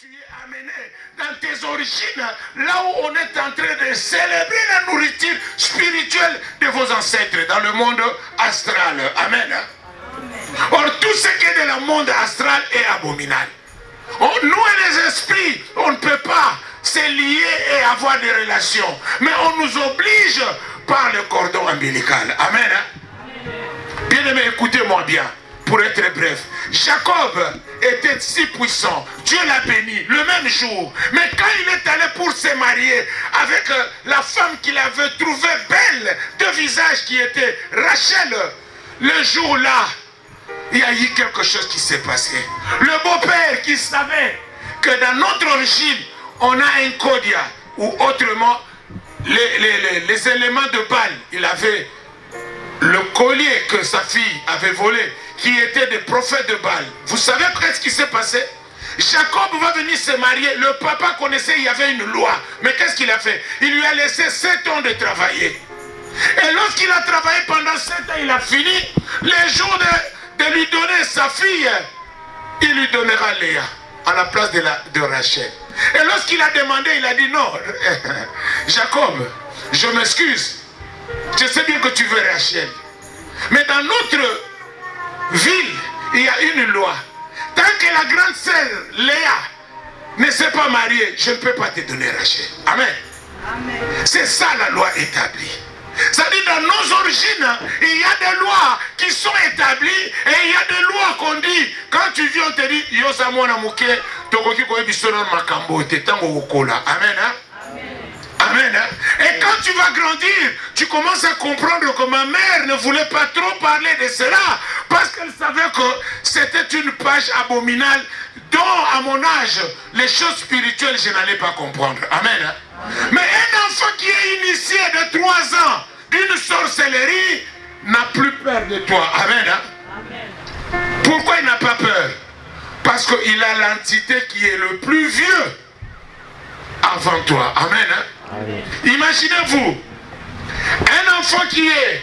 tu es amené dans tes origines, là où on est en train de célébrer la nourriture spirituelle de vos ancêtres dans le monde astral. Amen. Or, tout ce qui est dans le monde astral est abominable. Nous et les esprits, on ne peut pas se lier et avoir des relations. Mais on nous oblige par le cordon ombilical. Amen. Bien aimé, écoutez-moi bien, pour être bref. Jacob était si puissant. Dieu l'a béni le même jour. Mais quand il est allé pour se marier avec la femme qu'il avait trouvée belle, de visage qui était Rachel, le jour-là, il y a eu quelque chose qui s'est passé. Le beau-père qui savait que dans notre origine, on a un kodia, ou autrement, les éléments de Baal. Il avait le collier que sa fille avait volé, qui était des prophètes de Baal. Vous savez ce qui s'est passé? Jacob va venir se marier. Le papa connaissait, il y avait une loi. Mais qu'est-ce qu'il a fait? Il lui a laissé 7 ans de travailler. Et lorsqu'il a travaillé pendant 7 ans, il a fini. Les jours de lui donner sa fille, il lui donnera Léa à la place de Rachel. Et lorsqu'il a demandé, il a dit non, Jacob, je m'excuse. Je sais bien que tu veux Rachel. Mais dans notre ville, il y a une loi. Tant que la grande sœur Léa ne s'est pas mariée, je ne peux pas te donner Rachel. Amen. C'est ça la loi établie. C'est-à-dire dans nos origines, il y a des lois qui sont établies et il y a des lois qu'on dit. Quand tu viens, on te dit, yo samona muke, tokoki ko ebisono makambo te tango okola. Amen. Amen. Et quand tu vas grandir, tu commences à comprendre que ma mère ne voulait pas trop parler de cela parce qu'elle savait que c'était une page abominable dont à mon âge, les choses spirituelles, je n'allais pas comprendre. Amen. Mais un enfant qui est initié de 3 ans d'une sorcellerie n'a plus peur de toi. Amen. Pourquoi il n'a pas peur? Parce qu'il a l'entité qui est le plus vieux avant toi. Amen. Imaginez-vous, un enfant qui est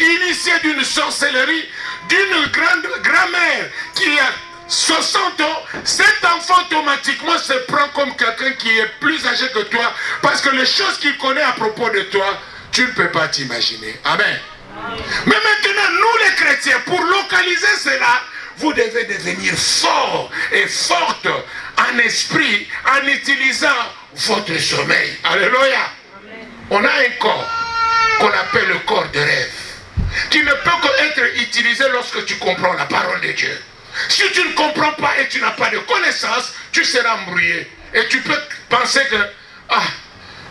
initié d'une sorcellerie, d'une grand-mère qui a 60 ans, cet enfant automatiquement se prend comme quelqu'un qui est plus âgé que toi, parce que les choses qu'il connaît à propos de toi, tu ne peux pas t'imaginer. Amen. Mais maintenant, nous les chrétiens, pour localiser cela, vous devez devenir forts et fortes en esprit, en utilisant votre sommeil. Alléluia. On a un corps qu'on appelle le corps de rêve, qui ne peut qu'être utilisé lorsque tu comprends la parole de Dieu. Si tu ne comprends pas et tu n'as pas de connaissance, tu seras embrouillé. Et tu peux penser que, ah,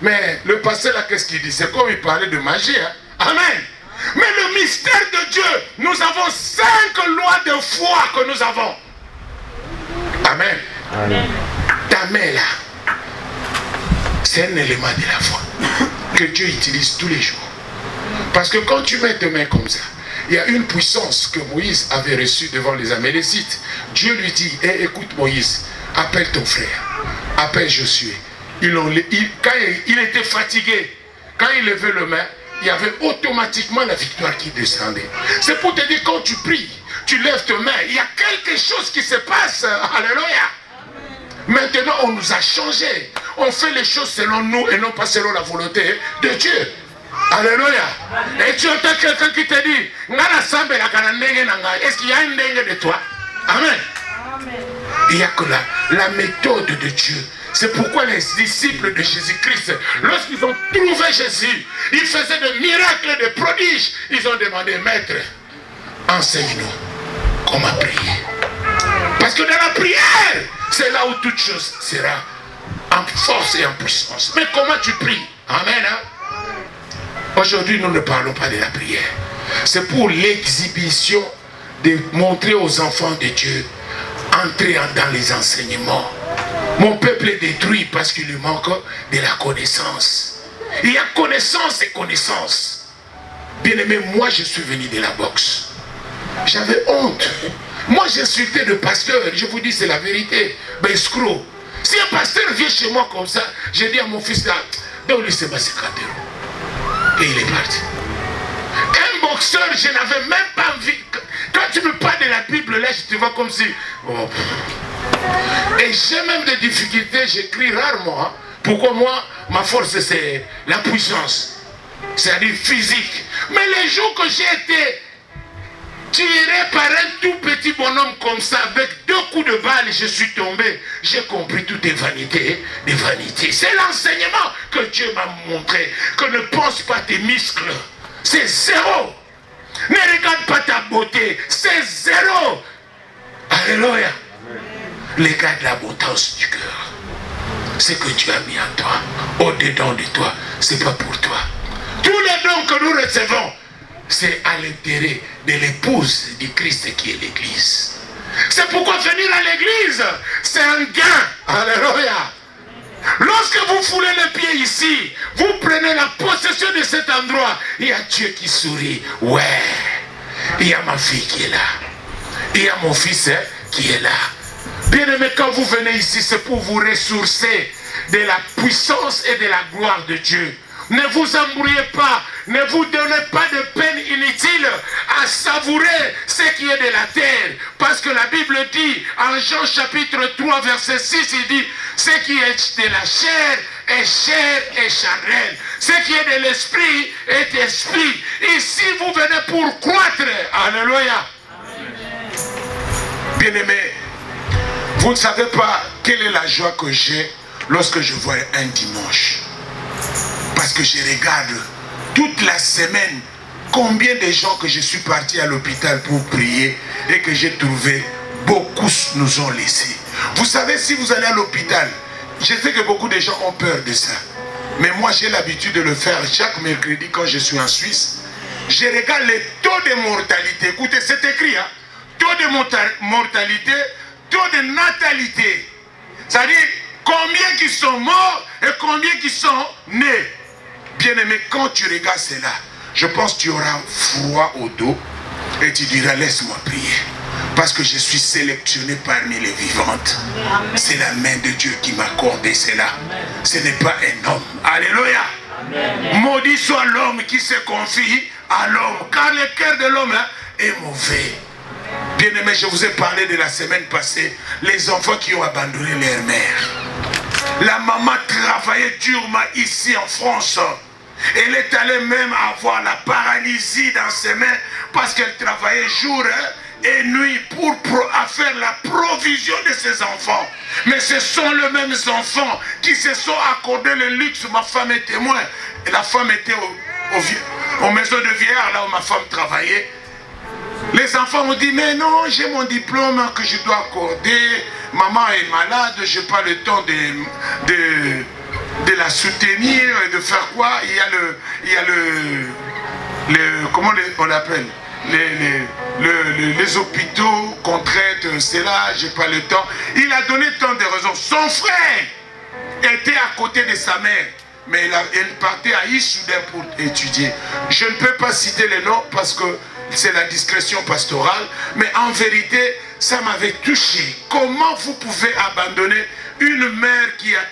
mais le passé là, qu'est-ce qu'il dit? C'est comme il parlait de magie. Hein? Amen. Mais le mystère de Dieu, nous avons 5 lois de foi que nous avons. Amen. Amen. Ta main là, c'est un élément de la foi que Dieu utilise tous les jours. Parce que quand tu mets tes mains comme ça, il y a une puissance que Moïse avait reçue devant les Amalécites. Dieu lui dit, hey, écoute Moïse, appelle ton frère, appelle Josué. Quand il était fatigué, quand il levait le main, il y avait automatiquement la victoire qui descendait. C'est pour te dire, quand tu pries, tu lèves tes mains, il y a quelque chose qui se passe. Alléluia. Maintenant, on nous a changé. On fait les choses selon nous et non pas selon la volonté de Dieu. Alléluia. Et tu entends quelqu'un qui te dit, est-ce qu'il y a une dengue de toi? Amen. Il n'y a que la méthode de Dieu. C'est pourquoi les disciples de Jésus-Christ, lorsqu'ils ont trouvé Jésus, ils faisaient des miracles et des prodiges. Ils ont demandé, maître, enseigne-nous comment prier. Parce que dans la prière, c'est là où toute chose sera en force et en puissance. Mais comment tu pries? Amen. Hein? Aujourd'hui, nous ne parlons pas de la prière. C'est pour l'exhibition de montrer aux enfants de Dieu, entrer dans les enseignements. Mon peuple est détruit parce qu'il lui manque de la connaissance. Il y a connaissance et connaissance. Bien aimé, moi je suis venu de la boxe. J'avais honte. Moi j'insultais le pasteur. Je vous dis c'est la vérité. Ben escroc. Si un pasteur vient chez moi comme ça, j'ai dit à mon fils là, donne-lui c'est ma 50 €. Et il est parti. Un boxeur, je n'avais même pas envie. Quand tu me parles de la Bible là, je te vois comme si... Oh, Et j'ai même des difficultés, j'écris rarement. Hein. Pourquoi moi, ma force, c'est la puissance. C'est-à-dire physique. Mais les jours que j'ai été tiré par un tout petit bonhomme comme ça, avec 2 coups de balle, je suis tombé. J'ai compris tout est vanité, des vanités. C'est l'enseignement que Dieu m'a montré. Que ne pense pas tes muscles. C'est zéro. Ne regarde pas ta beauté. C'est zéro. Alléluia. Regarde l'abondance du cœur. Ce que Dieu a mis en toi, au-dedans de toi, c'est pas pour toi. Tous les dons que nous recevons, c'est à l'intérêt de l'épouse du Christ qui est l'Église. C'est pourquoi venir à l'Église, c'est un gain. Alléluia. Lorsque vous foulez les pieds ici, vous prenez la possession de cet endroit. Il y a Dieu qui sourit. Ouais, il y a ma fille qui est là. Il y a mon fils qui est là. Bien aimé, quand vous venez ici, c'est pour vous ressourcer de la puissance et de la gloire de Dieu. Ne vous embrouillez pas, ne vous donnez pas de peine inutile à savourer ce qui est de la terre. Parce que la Bible dit, en Jean chapitre 3, verset 6, il dit, ce qui est de la chair et charnel. Ce qui est de l'esprit est esprit. Ici, vous venez pour croître. Alléluia. Bien-aimés, vous ne savez pas quelle est la joie que j'ai lorsque je vois un dimanche. Parce que je regarde toute la semaine combien de gens que je suis parti à l'hôpital pour prier et que j'ai trouvé, beaucoup nous ont laissés. Vous savez, si vous allez à l'hôpital, je sais que beaucoup de gens ont peur de ça. Mais moi, j'ai l'habitude de le faire chaque mercredi quand je suis en Suisse. Je regarde les taux de mortalité. Écoutez, c'est écrit, hein? Taux de mortalité, taux de natalité. C'est-à-dire combien qui sont morts et combien qui sont nés. Bien-aimé, quand tu regardes cela, je pense que tu auras froid au dos et tu diras, laisse-moi prier. Parce que je suis sélectionné parmi les vivantes. C'est la main de Dieu qui m'a accordé cela. Ce n'est pas un homme. Alléluia. Amen. Maudit soit l'homme qui se confie à l'homme. Car le cœur de l'homme est mauvais. Bien-aimé, je vous ai parlé de la semaine passée. Les enfants qui ont abandonné leur mère. La maman travaillait durement ici en France. Elle est allée même avoir la paralysie dans ses mains parce qu'elle travaillait jour et nuit pour faire la provision de ses enfants. Mais ce sont les mêmes enfants qui se sont accordés le luxe. Ma femme est témoin. Et la femme était aux maisons de vieillards, là où ma femme travaillait. Les enfants m'ont dit, mais non, j'ai mon diplôme que je dois accorder. Maman est malade, je n'ai pas le temps de la soutenir et de faire quoi. Il y a comment on l'appelle, les hôpitaux qu'on traite, c'est là, je n'ai pas le temps. Il a donné tant de raisons. Son frère était à côté de sa mère, mais elle partait à Issoudun pour étudier. Je ne peux pas citer les noms parce que c'est la discrétion pastorale, mais en vérité, ça m'avait touché. Comment vous pouvez abandonner une mère qui a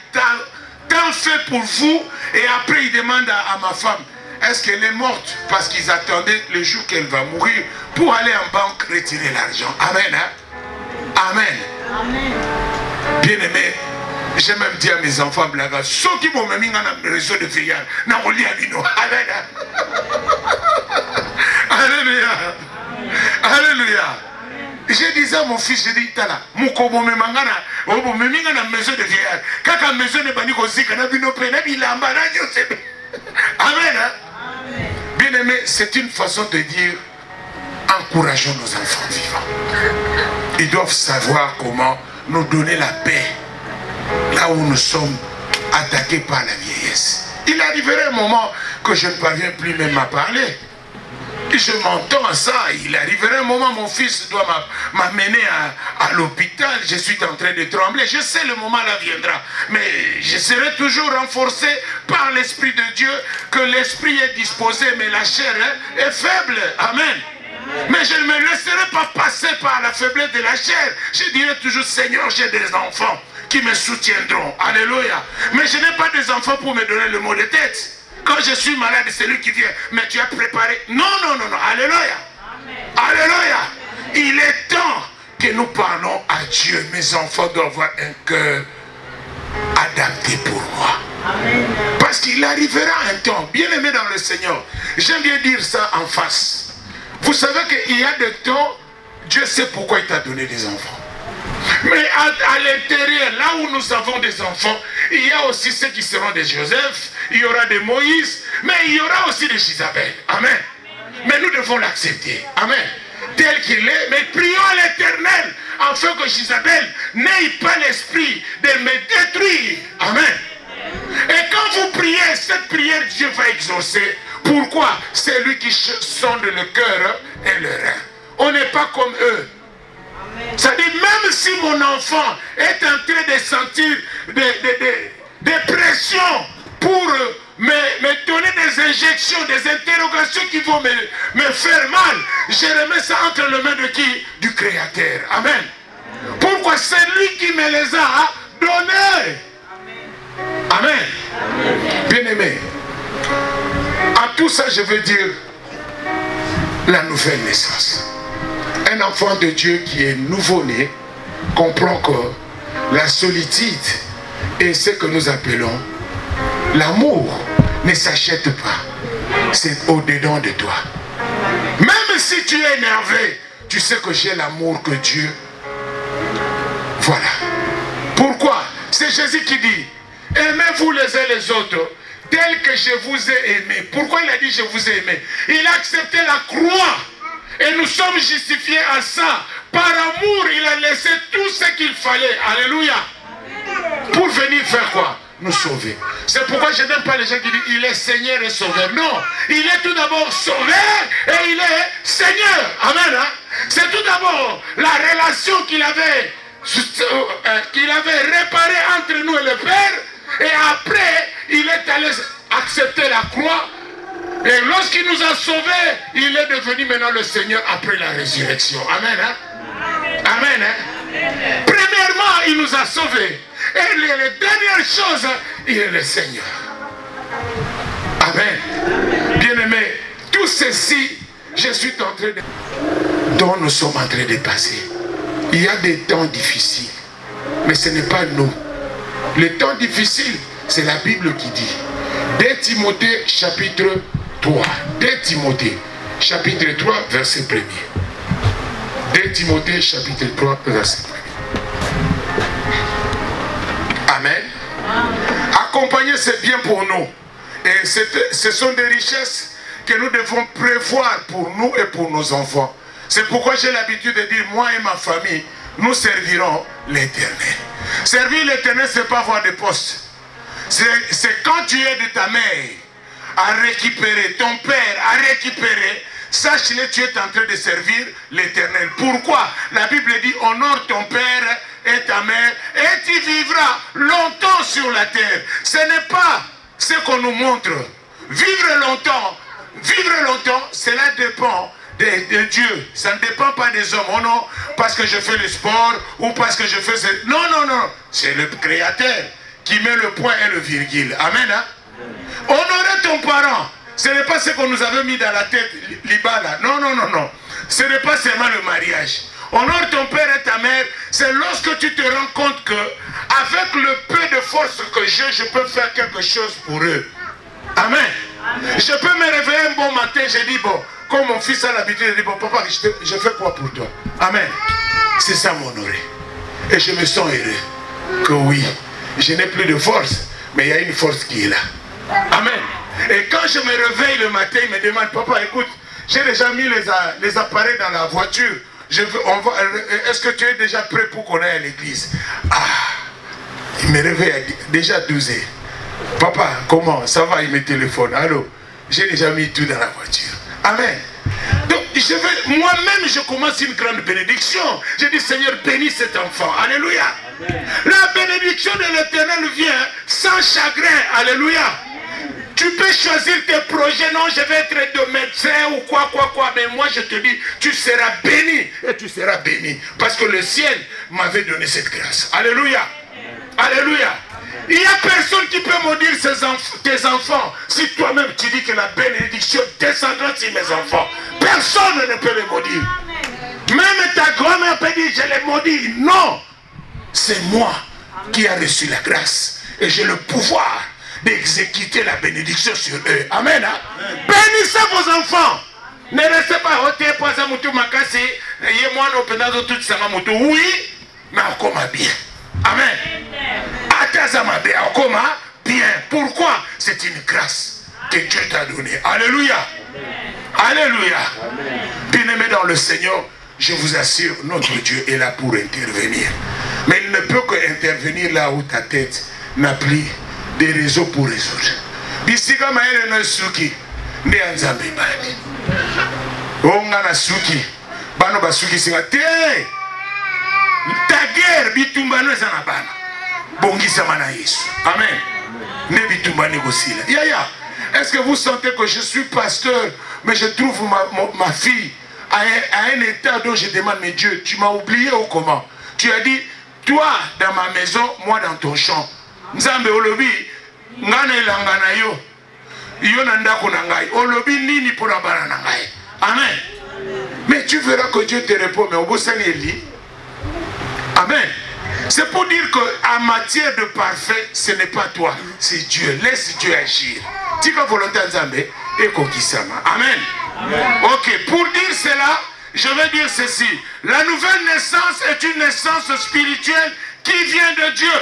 tant fait pour vous et après il demande à ma femme, est-ce qu'elle est morte? Parce qu'ils attendaient le jour qu'elle va mourir pour aller en banque retirer l'argent. Amen. Hein? Amen. Amen. Bien aimé, j'ai même dit à mes enfants, blaga, ceux qui m'ont mis dans le réseau de veillard, n'a pas lié à lui. Amen. Alléluia. Alléluia. Je disais à mon fils, je dis, Tala, Moukobo me mangana, Obo me minga na maison de vieillard. Kaka maison de bani kozika na bino pe na bilamba na Dieu. Amen. Bien aimé, c'est une façon de dire, encourageons nos enfants vivants. Ils doivent savoir comment nous donner la paix là où nous sommes attaqués par la vieillesse. Il arriverait un moment que je ne parviens plus même à parler. Je m'entends à ça. Il arriverait un moment, mon fils doit m'amener à l'hôpital. Je suis en train de trembler. Je sais, le moment là viendra. Mais je serai toujours renforcé par l'Esprit de Dieu, que l'Esprit est disposé, mais la chair est faible. Amen. Mais je ne me laisserai pas passer par la faiblesse de la chair. Je dirai toujours, Seigneur, j'ai des enfants qui me soutiendront. Alléluia. Mais je n'ai pas des enfants pour me donner le mot de tête. Quand je suis malade, c'est lui qui vient. Mais tu as préparé. Non, non, non, non. Alléluia. Amen. Alléluia. Amen. Il est temps que nous parlons à Dieu, mes enfants doivent avoir un cœur adapté pour moi. Amen. Parce qu'il arrivera un temps, bien aimé dans le Seigneur, j'aime bien dire ça en face. Vous savez qu'il y a des temps, Dieu sait pourquoi il t'a donné des enfants. Mais à l'intérieur, là où nous avons des enfants, il y a aussi ceux qui seront des Joseph, il y aura des Moïse, mais il y aura aussi des Isabelle. Amen. Mais nous devons l'accepter. Amen. Tel qu'il est, mais prions à l'Éternel afin que Isabelle n'ait pas l'esprit de me détruire. Amen. Et quand vous priez, cette prière, Dieu va exaucer. Pourquoi? C'est lui qui sonde le cœur et le rein. On n'est pas comme eux. C'est-à-dire, même si mon enfant est en train de sentir des pressions pour me donner des injections, des interrogations qui vont me faire mal, je remets ça entre les mains de qui? Du Créateur. Amen. Pourquoi? C'est lui qui me les a donnés. Amen. Bien-aimé, à tout ça, je veux dire la nouvelle naissance. Un enfant de Dieu qui est nouveau-né comprend que la solitude est ce que nous appelons l'amour ne s'achète pas. C'est au-dedans de toi. Même si tu es énervé, tu sais que j'ai l'amour que Dieu. Voilà. Pourquoi? C'est Jésus qui dit, aimez-vous les uns les autres tel que je vous ai aimé. Pourquoi il a dit je vous ai aimé? Il a accepté la croix. Et nous sommes justifiés à ça. Par amour, il a laissé tout ce qu'il fallait. Alléluia. Pour venir faire quoi? Nous sauver. C'est pourquoi je n'aime pas les gens qui disent il est Seigneur et Sauveur. Non. Il est tout d'abord Sauveur et il est Seigneur. Amen. Hein? C'est tout d'abord la relation qu'il avait réparée entre nous et le Père. Et après, il est allé accepter la croix. Et lorsqu'il nous a sauvés, il est devenu maintenant le Seigneur après la résurrection. Amen. Hein? Amen. Hein? Premièrement, il nous a sauvés. Et les dernières choses, il est le Seigneur. Amen. Bien-aimé, tout ceci, je suis en train de... dont nous sommes en train de passer. Il y a des temps difficiles. Mais ce n'est pas nous. Les temps difficiles, c'est la Bible qui dit. 2 Timothée chapitre 3. 2 Timothée chapitre 3 verset 1er. 2 Timothée chapitre 3 verset 1er. Amen. Accompagner, c'est bien pour nous. Et ce sont des richesses que nous devons prévoir pour nous et pour nos enfants. C'est pourquoi j'ai l'habitude de dire, moi et ma famille, nous servirons l'Éternel. Servir l'Éternel, ce n'est pas avoir des postes. C'est quand tu aides ta mère à récupérer, ton père à récupérer, sache-le, tu es en train de servir l'Éternel. Pourquoi? La Bible dit, honore ton père et ta mère, et tu vivras longtemps sur la terre. Ce n'est pas ce qu'on nous montre. Vivre longtemps, cela dépend de Dieu. Ça ne dépend pas des hommes. Oh non, parce que je fais le sport, ou parce que je fais... Non, non, non. C'est le Créateur qui met le point et le virgule. Amen. Hein? Honorer ton parent, ce n'est pas ce qu'on nous avait mis dans la tête, l'Ibala. Non, non, non, non. Ce n'est pas seulement le mariage. Honore ton père et ta mère, c'est lorsque tu te rends compte que, avec le peu de force que j'ai, je peux faire quelque chose pour eux. Amen. Amen. Je peux me réveiller un bon matin, je dis, bon, comme mon fils a l'habitude, je dis, bon, papa, je fais quoi pour toi? Amen. C'est ça m'honorer. Et je me sens heureux que oui, je n'ai plus de force, mais il y a une force qui est là. Amen. Et quand je me réveille le matin, il me demande, papa, écoute, j'ai déjà mis les appareils dans la voiture. Est-ce que tu es déjà prêt pour qu'on aille à l'église? Ah, il me réveille déjà 12 heures. Papa, comment? Ça va? Il me téléphone. Allô? J'ai déjà mis tout dans la voiture. Amen. Donc, moi-même, je commence une grande bénédiction. Je dis, Seigneur, bénis cet enfant. Alléluia. Amen. La bénédiction de l'Éternel vient sans chagrin. Alléluia. Tu peux choisir tes projets. Non, je vais être de médecin ou quoi. Mais moi, je te dis, tu seras béni. Et tu seras béni. Parce que le ciel m'avait donné cette grâce. Alléluia. Alléluia. Il n'y a personne qui peut maudire tes enfants. Si toi-même tu dis que la bénédiction descendra sur mes enfants, personne ne peut les maudire. Même ta grand-mère peut dire, je l'ai maudit. Non, c'est moi qui ai reçu la grâce. Et j'ai le pouvoir d'exécuter la bénédiction sur eux. Amen. Bénissez vos enfants. Ne restez pas oui, mais encore bien. Amen. Bien. Pourquoi? C'est une grâce que Dieu t'a donnée. Alléluia. Alléluia. Bien-aimés dans le Seigneur, je vous assure, notre Dieu est là pour intervenir. Mais il ne peut qu'intervenir là où ta tête n'a plus des réseaux pour résoudre. Bisika maele no suki ndi anzambe bani. Onga na suki bano basuki singa te. Ta guerre bitumbano ezana bana. Bongisa mana Yesu. Amen. Ne bitumbane gosila. Yaya. Est-ce que vous sentez que je suis pasteur, mais je trouve ma fille à un état dont je demande, mais Dieu, tu m'as oublié ou comment? Tu as dit, toi dans ma maison, moi dans ton champ. Nzambe olobi, ngana ilangana yo. Yo nandako nangai. Olobi nini pour la bana nangai. Amen. Mais tu verras que Dieu te répond, mais au bout ça Eli. Amen. C'est pour dire qu'en matière de parfait, ce n'est pas toi, c'est Dieu. Laisse Dieu agir. Tika volonté Nzambe et kokisama. Amen. Ok, pour dire cela, je vais dire ceci. La nouvelle naissance est une naissance spirituelle qui vient de Dieu.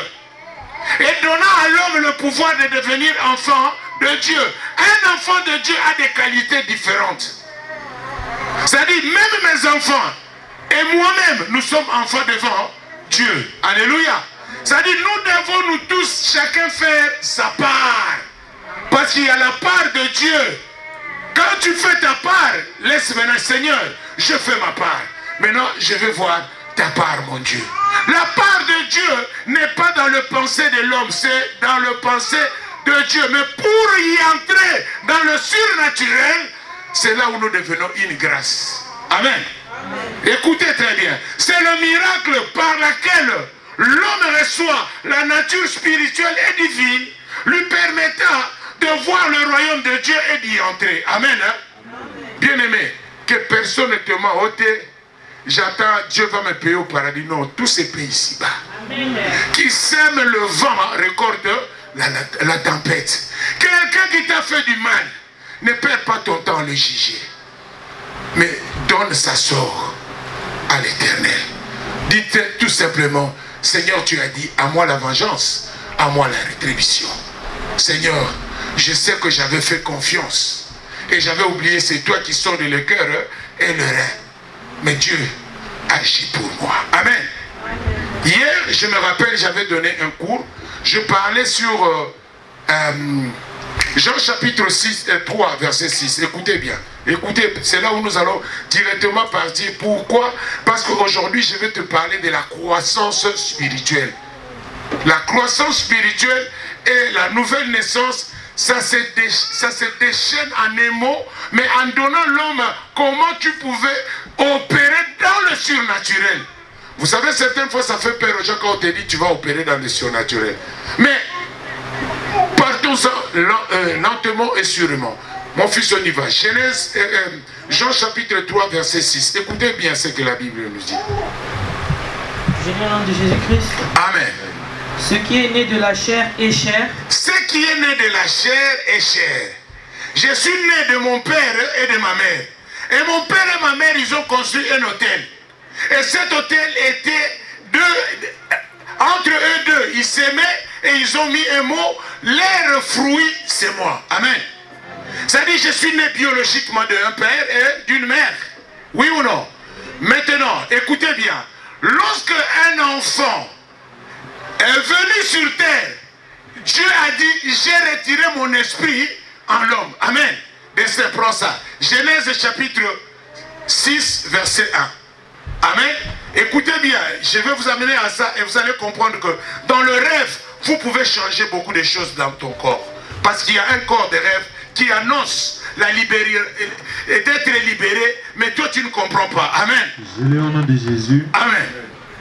Et donnant à l'homme le pouvoir de devenir enfant de Dieu. Un enfant de Dieu a des qualités différentes. C'est-à-dire, même mes enfants et moi-même, nous sommes enfants devant Dieu. Alléluia. C'est-à-dire, nous devons nous tous, chacun faire sa part. Parce qu'il y a la part de Dieu. Quand tu fais ta part, laisse maintenant, Seigneur, je fais ma part. Maintenant, je vais voir ta part, mon Dieu. La part de Dieu n'est pas dans le pensée de l'homme, c'est dans le pensée de Dieu. Mais pour y entrer dans le surnaturel, c'est là où nous devenons une grâce. Amen. Écoutez très bien. C'est le miracle par lequel l'homme reçoit la nature spirituelle et divine, lui permettant de voir le royaume de Dieu et d'y entrer. Amen. Bien-aimé, que personne ne te m'a ôté. J'attends, Dieu va me payer au paradis. Non, tout se paye ici-bas. Qui sème le vent récolte la tempête. Quelqu'un qui t'a fait du mal, ne perds pas ton temps à le juger. Mais donne sa sort à l'Éternel. Dites tout simplement, Seigneur, tu as dit, à moi la vengeance, à moi la rétribution. Seigneur, je sais que j'avais fait confiance. Et j'avais oublié, c'est toi qui sondes le cœur et le rein. Mais Dieu agit pour moi. Amen. Hier, je me rappelle, j'avais donné un cours. Je parlais sur Jean chapitre 3, verset 6. Écoutez bien. Écoutez, c'est là où nous allons directement partir. Pourquoi? Parce qu'aujourd'hui, je vais te parler de la croissance spirituelle. La croissance spirituelle et la nouvelle naissance, ça se déchaîne en un mot, mais en donnant l'homme comment tu pouvais opérer dans le surnaturel. Vous savez, certaines fois, ça fait peur aux gens quand on te dit tu vas opérer dans le surnaturel. Mais partons lentement et sûrement. Mon fils, on y va. Genèse, Jean chapitre 3, verset 6. Écoutez bien ce que la Bible nous dit. Je viens au nom de Jésus-Christ. Amen. Ce qui est né de la chair est chair. Ce qui est né de la chair est chair. Je suis né de mon père et de ma mère. Et mon père et ma mère, ils ont construit un hôtel. Et cet hôtel était entre eux deux. Ils s'aimaient et ils ont mis un mot. Leur fruit, c'est moi. Amen. C'est-à-dire, je suis né biologiquement d'un père et d'une mère. Oui ou non? Maintenant, écoutez bien. Lorsque un enfant est venu sur terre, Dieu a dit, j'ai retiré mon esprit en l'homme. Amen. Destin, prends ça. Genèse chapitre 6, verset 1. Amen. Écoutez bien, je vais vous amener à ça et vous allez comprendre que dans le rêve, vous pouvez changer beaucoup de choses dans ton corps. Parce qu'il y a un corps de rêve qui annonce la libérer et d'être libéré, mais toi tu ne comprends pas. Amen. Je l'ai au nom de Jésus. Amen.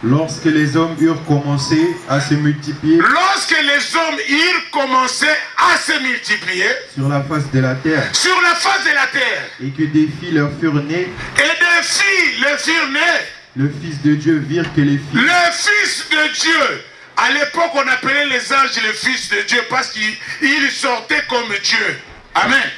Lorsque les hommes eurent commencé à se multiplier, lorsque les hommes eurent commencé à se multiplier sur la face de la terre, sur la face de la terre, et que des filles leur furent nées, et des filles les firent naître. Le Fils de Dieu virent que les filles. Le Fils de Dieu. À l'époque, on appelait les anges le Fils de Dieu parce qu'ils sortaient comme Dieu. Amen.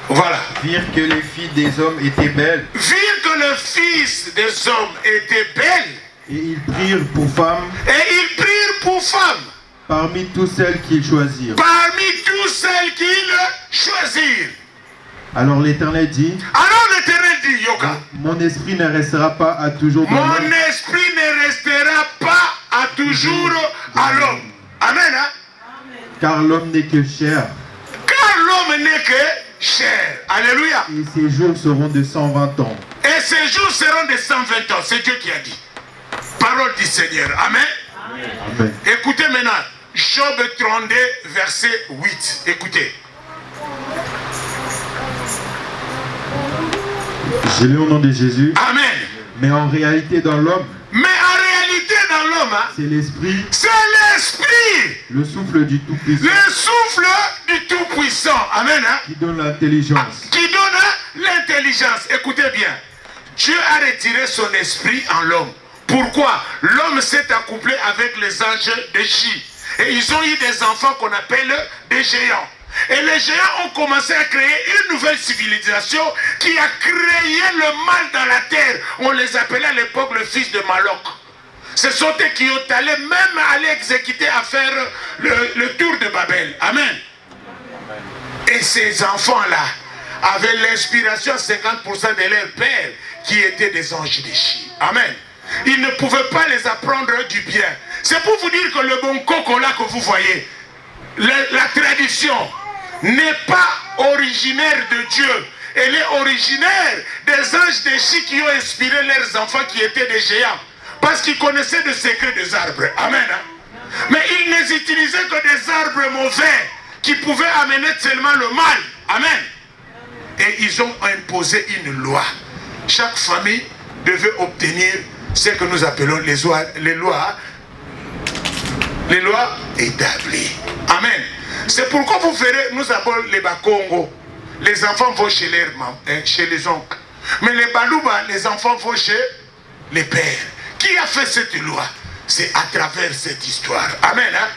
Voilà. Virent que les filles des hommes étaient belles. Virent que le Fils des hommes était belle. Et ils prirent pour femmes. Et ils prirent pour femmes. Parmi toutes celles qu'ils choisirent. Parmi toutes celles qu'ils choisirent. Alors l'Éternel dit. Alors l'Éternel dit, Yoka. Mon esprit ne restera pas à toujours dans l'homme. Mon esprit ne restera pas à toujours à l'homme. Amen. Hein? Car l'homme n'est que chair. Car l'homme n'est que chair. Alléluia. Et ses jours seront de 120 ans. Et ses jours seront de 120 ans. C'est Dieu qui a dit. Parole du Seigneur. Amen. Amen. Écoutez maintenant. Job 32, verset 8. Écoutez. Je lis au nom de Jésus. Amen. Mais en réalité dans l'homme. Mais en réalité dans l'homme. Hein, c'est l'esprit. C'est l'esprit. Le souffle du Tout-Puissant. Le souffle du Tout-Puissant. Amen. Hein, qui donne l'intelligence. Qui donne l'intelligence. Écoutez bien. Dieu a retiré son esprit en l'homme. Pourquoi? L'homme s'est accouplé avec les anges de J. Et ils ont eu des enfants qu'on appelle des géants. Et les géants ont commencé à créer une nouvelle civilisation qui a créé le mal dans la terre. On les appelait à l'époque le fils de Moloch. Ce sont eux qui ont allé même aller exécuter à faire le tour de Babel. Amen. Et ces enfants-là avaient l'inspiration à 50% de leur père qui étaient des anges déchis. Amen. Ils ne pouvaient pas les apprendre du bien. C'est pour vous dire que le bon coco là que vous voyez, la tradition n'est pas originaire de Dieu. Elle est originaire des anges déchis qui ont inspiré leurs enfants qui étaient des géants. Parce qu'ils connaissaient le secret des arbres. Amen. Hein? Mais ils ne utilisaient que des arbres mauvais qui pouvaient amener seulement le mal. Amen. Et ils ont imposé une loi. Chaque famille devait obtenir ce que nous appelons les lois établies. Amen. C'est pourquoi vous verrez, nous avons les Bakongo. Les enfants vont chez les oncles. Mais les Balouba, les enfants vont chez les pères. Qui a fait cette loi? C'est à travers cette histoire. Amen. Hein?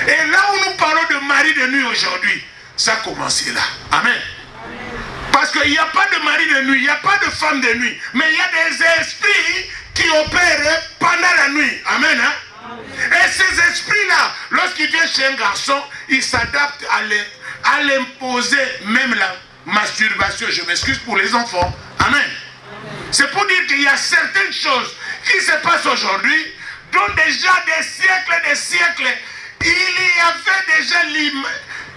Et là où nous parlons de mari de nuit aujourd'hui, ça a commencé là. Amen. Parce qu'il n'y a pas de mari de nuit, il n'y a pas de femme de nuit. Mais il y a des esprits qui opèrent pendant la nuit. Amen. Hein? Et ces esprits-là, lorsqu'ils viennent chez un garçon, ils s'adaptent à l'imposer même la masturbation. Je m'excuse pour les enfants. Amen. C'est pour dire qu'il y a certaines choses qui se passent aujourd'hui, dont déjà des siècles, il y avait déjà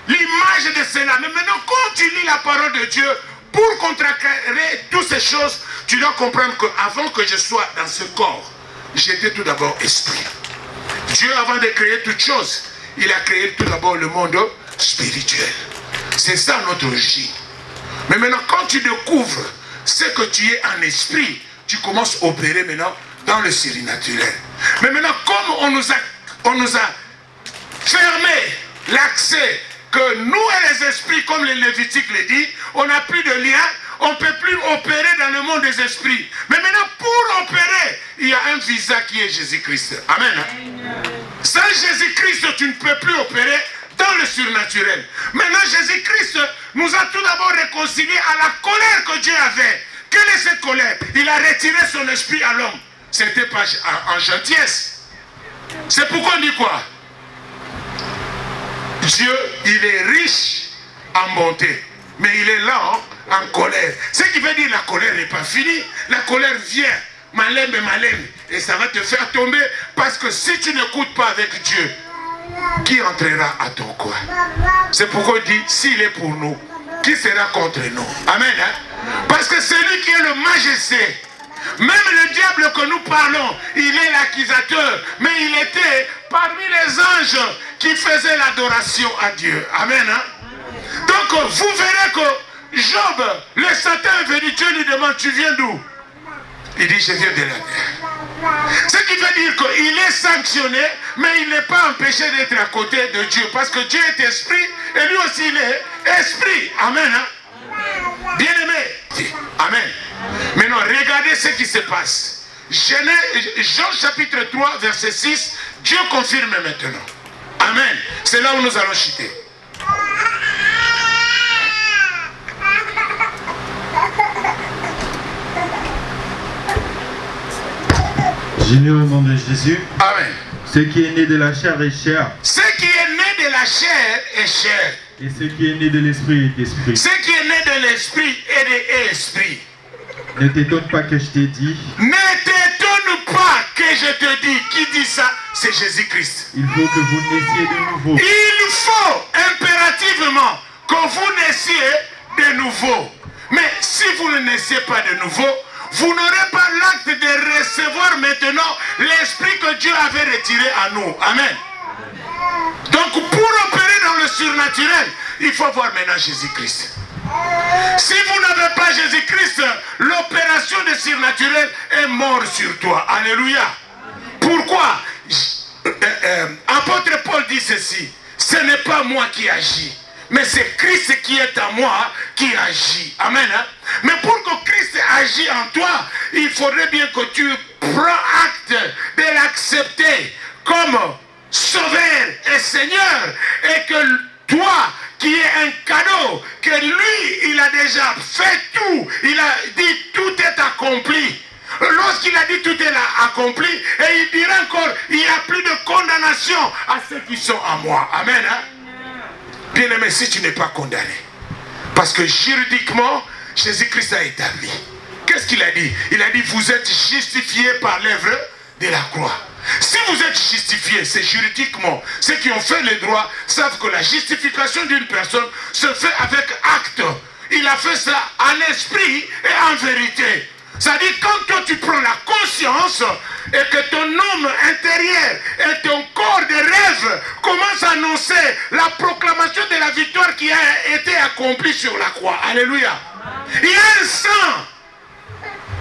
l'image de cela. Mais maintenant, quand tu lis la parole de Dieu, pour contrecarrer toutes ces choses, tu dois comprendre qu'avant que je sois dans ce corps, j'étais tout d'abord esprit. Dieu, avant de créer toutes choses, il a créé tout d'abord le monde spirituel. C'est ça notre origine. Mais maintenant, quand tu découvres ce que tu es en esprit, tu commences à opérer maintenant dans le surnaturel. Mais maintenant, comme on nous a fermé l'accès, que nous et les esprits, comme le Lévitique le dit, on n'a plus de lien, on ne peut plus opérer dans le monde des esprits. Mais maintenant, pour opérer, il y a un visa qui est Jésus-Christ. Amen. Hein? Sans Jésus-Christ, tu ne peux plus opérer dans le surnaturel. Maintenant, Jésus-Christ nous a tout d'abord réconciliés à la colère que Dieu avait. Quelle est cette colère? Il a retiré son esprit à l'homme. Ce n'était pas en gentillesse. C'est pourquoi on dit quoi? Dieu, il est riche en bonté, mais il est lent en colère. Ce qui veut dire que la colère n'est pas finie. La colère vient, malem, et ça va te faire tomber. Parce que si tu n'écoutes pas avec Dieu, qui entrera à ton coin? C'est pourquoi il dit, s'il est pour nous, qui sera contre nous? Amen. Hein? Parce que c'est lui qui est le majesté. Même le diable que nous parlons, il est l'accusateur, mais il était parmi les anges qui faisaient l'adoration à Dieu. Amen. Hein? Donc vous verrez que Job, le Satan est venu, Dieu lui demande, tu viens d'où? Il dit, je viens de la terre. Ce qui veut dire qu'il est sanctionné, mais il n'est pas empêché d'être à côté de Dieu. Parce que Dieu est esprit, et lui aussi il est esprit. Amen. Hein? Bien aimé. Amen. Maintenant, regardez ce qui se passe. Jean chapitre 3, verset 6, Dieu confirme maintenant. Amen. C'est là où nous allons chuter. Je lis au nom de Jésus. Amen. Ce qui est né de la chair est chair. Ce qui est né de la chair est chair. Et ce qui est né de l'esprit est esprit. Ce qui est né de l'esprit est de esprit. Ne t'étonne pas que je t'ai dit. Ne t'étonne pas que je te dis. Qui dit ça? C'est Jésus-Christ. Il faut que vous naissiez de nouveau. Il faut impérativement que vous naissiez de nouveau. Mais si vous ne naissiez pas de nouveau, vous n'aurez pas l'acte de recevoir maintenant l'esprit que Dieu avait retiré à nous. Amen. Donc pour opérer dans le surnaturel, il faut voir maintenant Jésus-Christ. Si vous n'avez pas Jésus-Christ, l'opération de surnaturel est morte sur toi. Alléluia. Pourquoi? Apôtre Paul dit ceci: ce n'est pas moi qui agis, mais c'est Christ qui est en moi qui agit. Amen. Hein? Mais pour que Christ agisse en toi, il faudrait bien que tu prends acte de l'accepter comme Sauveur et Seigneur, et que toi qui es un cadeau, que lui il a déjà fait tout, il a dit tout est accompli. Lorsqu'il a dit tout est accompli, et il dira encore, il n'y a plus de condamnation à ceux qui sont à moi. Amen. Hein? Bien aimé, si tu n'es pas condamné, parce que juridiquement Jésus-Christ a établi. Qu'est-ce qu'il a dit? Il a dit vous êtes justifiés par l'œuvre de la croix. Si vous êtes justifiés, c'est juridiquement. Ceux qui ont fait les droits savent que la justification d'une personne se fait avec acte. Il a fait ça en esprit et en vérité. C'est-à-dire quand toi tu prends la conscience et que ton homme intérieur et ton corps de rêve commencent à annoncer la proclamation de la victoire qui a été accomplie sur la croix. Alléluia. Il y a un sang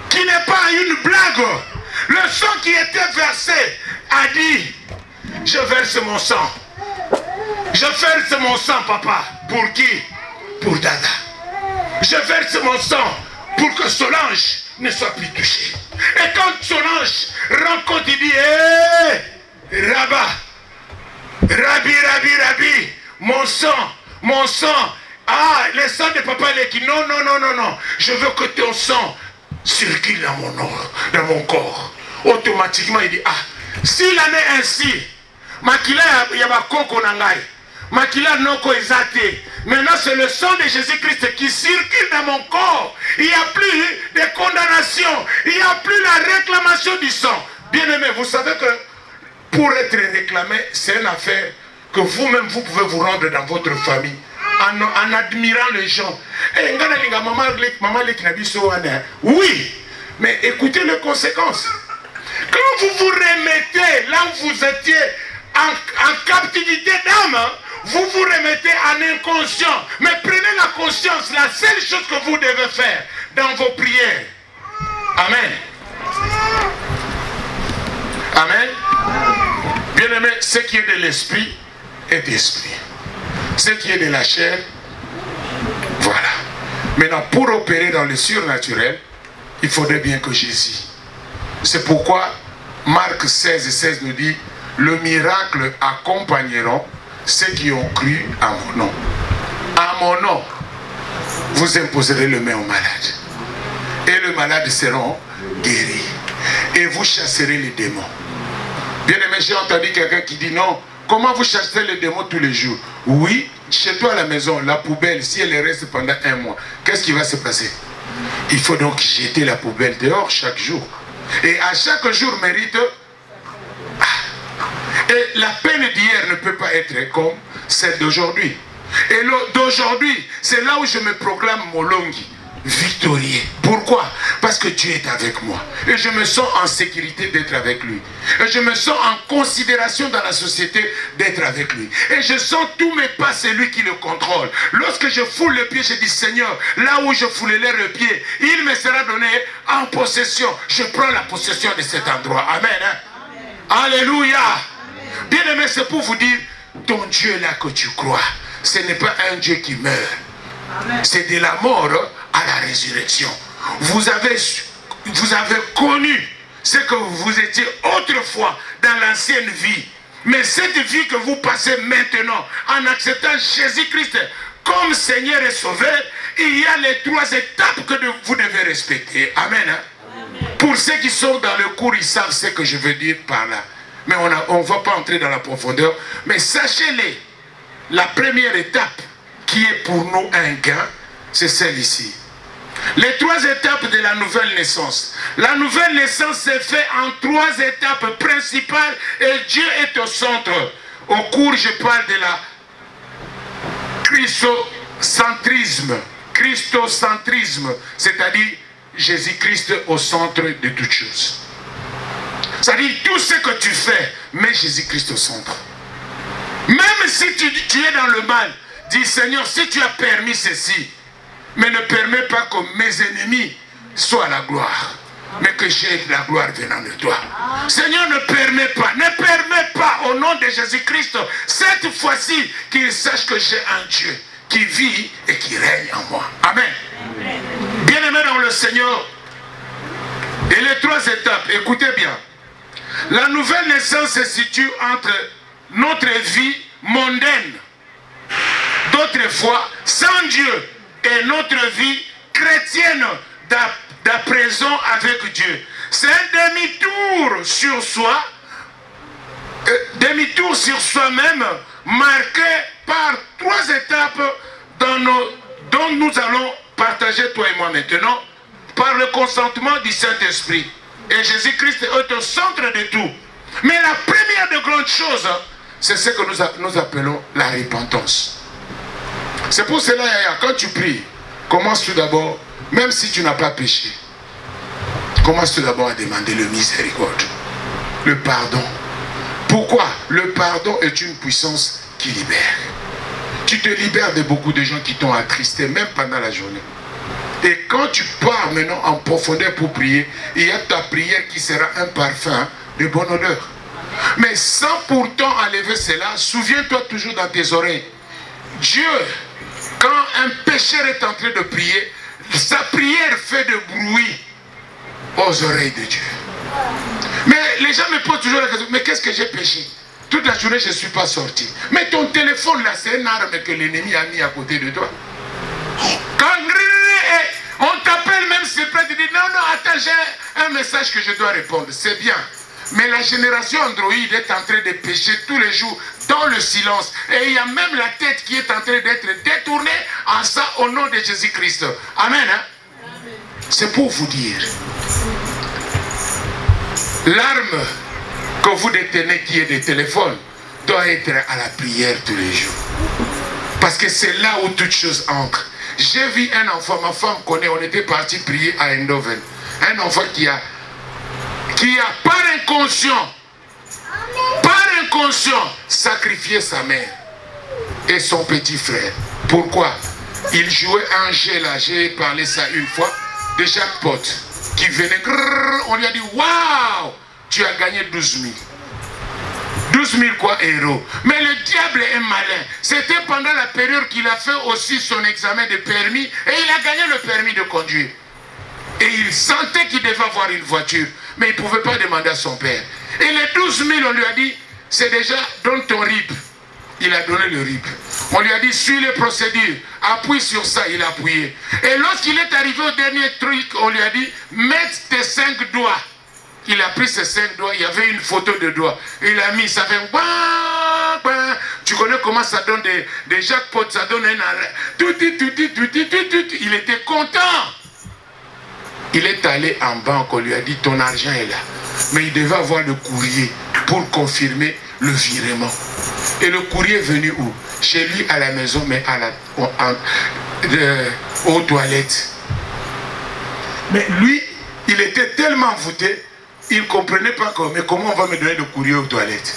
qui n'est pas une blague. Le sang qui était versé a dit, je verse mon sang. Je verse mon sang, papa. Pour qui? Pour Dada. Je verse mon sang pour que Solange ne soit plus touché. Et quand Solange rencontre, il dit, hé, Rabbi, mon sang, ah, le sang de papa Leki, non, je veux que ton sang circule dans mon corps. Automatiquement, il dit, ah, s'il en est ainsi, makila yabakoko nangai, makila noko ezate. Maintenant, c'est le sang de Jésus-Christ qui circule dans mon corps. Il n'y a plus de condamnation. Il n'y a plus la réclamation du sang. Bien-aimé, vous savez que pour être réclamé, c'est une affaire que vous-même, vous pouvez vous rendre dans votre famille en admirant les gens. Oui, mais écoutez les conséquences. Quand vous vous remettez là où vous étiez en captivité d'âme, vous vous remettez en inconscient. Mais prenez la conscience, la seule chose que vous devez faire dans vos prières. Amen. Amen. Bien-aimé, ce qui est de l'esprit est d'esprit. Ce qui est de la chair, voilà. Maintenant, pour opérer dans le surnaturel, il faudrait bien que Jésus. C'est pourquoi Marc 16:16 nous dit, le miracle accompagneront ceux qui ont cru à mon nom. À mon nom, vous imposerez le main aux malades. Et les malades seront guéris. Et vous chasserez les démons. Bien aimé, j'ai entendu quelqu'un qui dit non. Comment vous chassez les démons tous les jours? Oui, chez toi à la maison, la poubelle, si elle reste pendant un mois, qu'est-ce qui va se passer? Il faut donc jeter la poubelle dehors chaque jour. Et à chaque jour mérite... Et la peine d'hier ne peut pas être comme celle d'aujourd'hui. Et d'aujourd'hui, c'est là où je me proclame Molongi, victorieux. Pourquoi? Parce que Dieu est avec moi. Et je me sens en sécurité d'être avec lui. Et je me sens en considération dans la société d'être avec lui. Et je sens tous mes pas, c'est lui qui le contrôle. Lorsque je foule le pied, je dis Seigneur, là où je foulerai le pied, il me sera donné en possession. Je prends la possession de cet endroit. Amen. Hein? Alléluia. Bien aimé, c'est pour vous dire, ton Dieu là que tu crois, ce n'est pas un Dieu qui meurt. C'est de la mort à la résurrection. vous avez connu ce que vous étiez autrefois dans l'ancienne vie. Mais cette vie que vous passez maintenant en acceptant Jésus-Christ comme Seigneur et Sauveur, il y a les 3 étapes que vous devez respecter. Amen. Amen. Pour ceux qui sont dans le cours, ils savent ce que je veux dire par là. Mais on ne va pas entrer dans la profondeur. Mais sachez-les, la première étape qui est pour nous un gain, c'est celle-ci. Les 3 étapes de la nouvelle naissance. La nouvelle naissance s'est faite en 3 étapes principales et Dieu est au centre. Au cours, je parle de la christocentrisme, c'est-à-dire Jésus-Christ au centre de toutes choses. C'est-à-dire tout ce que tu fais, mets Jésus-Christ au centre. Même si tu es dans le mal, dis Seigneur, si tu as permis ceci, mais ne permets pas que mes ennemis soient à la gloire, mais que j'ai la gloire venant de toi. Seigneur, ne permets pas au nom de Jésus-Christ, cette fois-ci, qu'ils sachent que j'ai un Dieu qui vit et qui règne en moi. Amen. Bien-aimés dans le Seigneur, et les 3 étapes, écoutez bien. La nouvelle naissance se situe entre notre vie mondaine, d'autrefois, sans Dieu, et notre vie chrétienne d'à présent avec Dieu. C'est un demi-tour sur soi, demi-tour sur soi-même, marqué par 3 étapes dont nous allons partager, toi et moi maintenant, par le consentement du Saint-Esprit. Et Jésus-Christ est au centre de tout. Mais la première de grandes choses, c'est ce que nous appelons la repentance. C'est pour cela, quand tu pries, commence tout d'abord, même si tu n'as pas péché, commence tout d'abord à demander le miséricorde, le pardon. Pourquoi? Le pardon est une puissance qui libère. Tu te libères de beaucoup de gens qui t'ont attristé, même pendant la journée. Et quand tu pars maintenant en profondeur pour prier, il y a ta prière qui sera un parfum de bonne odeur. Mais sans pourtant enlever cela, souviens-toi toujours dans tes oreilles. Dieu, quand un pécheur est en train de prier, sa prière fait de bruit aux oreilles de Dieu. Mais les gens me posent toujours la question, mais qu'est-ce que j'ai péché? Toute la journée, je ne suis pas sorti. Mais ton téléphone là, c'est une arme que l'ennemi a mis à côté de toi. Quand on t'appelle même si près, tu dis non, attends, j'ai un message que je dois répondre. C'est bien. Mais la génération Android est en train de pécher tous les jours dans le silence. Et il y a même la tête qui est en train d'être détournée en ça au nom de Jésus-Christ. Amen. Hein? C'est pour vous dire. L'arme que vous détenez qui est des téléphones doit être à la prière tous les jours. Parce que c'est là où toute chose entre. J'ai vu un enfant, ma femme connaît, on était parti prier à Eindhoven. Un enfant qui a par inconscient sacrifié sa mère et son petit frère. Pourquoi? Il jouait un jeu là, j'ai parlé ça une fois, de jackpot qui venait, on lui a dit waouh, tu as gagné 12 000. 12 000 quoi, euros. Mais le diable est malin. C'était pendant la période qu'il a fait aussi son examen de permis et il a gagné le permis de conduire. Et il sentait qu'il devait avoir une voiture. Mais il ne pouvait pas demander à son père. Et les 12 000, on lui a dit, c'est déjà, donne ton RIB. Il a donné le RIB. On lui a dit, suis les procédures. Appuie sur ça, il a appuyé. Et lorsqu'il est arrivé au dernier truc, on lui a dit, mets tes 5 doigts. Il a pris ses 5 doigts, il y avait une photo de doigts. Il a mis, ça fait... Tu connais comment ça donne des jackpots, ça donne un arrêt. Il était content. Il est allé en banque, on lui a dit, ton argent est là. Mais il devait avoir le courrier pour confirmer le virement. Et le courrier est venu où? Chez lui à la maison, mais aux toilettes. Mais lui, il était tellement voûté, il ne comprenait pas mais comment on va me donner le courrier aux toilettes.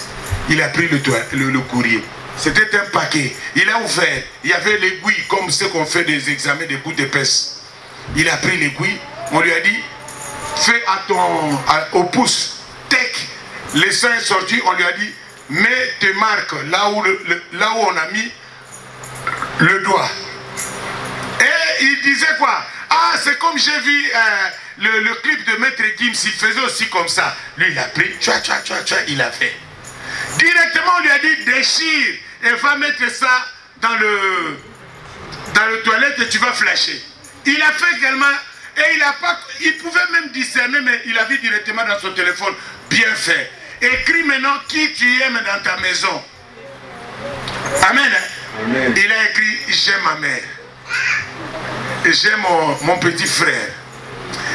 Il a pris le courrier. C'était un paquet. Il a ouvert. Il y avait l'aiguille, comme ceux qu'on fait des examens de coups d'épaisse. Il a pris l'aiguille. On lui a dit, fais au pouce, tech. Le sang est sorti. On lui a dit, mets tes marques là où on a mis le doigt. Et il disait quoi? Ah, c'est comme j'ai vu le clip de Maître Gims, il faisait aussi comme ça. Lui, il a pris, il a fait. Directement, on lui a dit, déchire et va mettre ça dans le toilette et tu vas flasher. Il a fait également, et il pouvait même discerner, mais il a vu directement dans son téléphone, bien fait. Écris maintenant qui tu aimes dans ta maison. Amen. Amen. Il a écrit, j'aime ma mère. Et j'aime mon petit frère.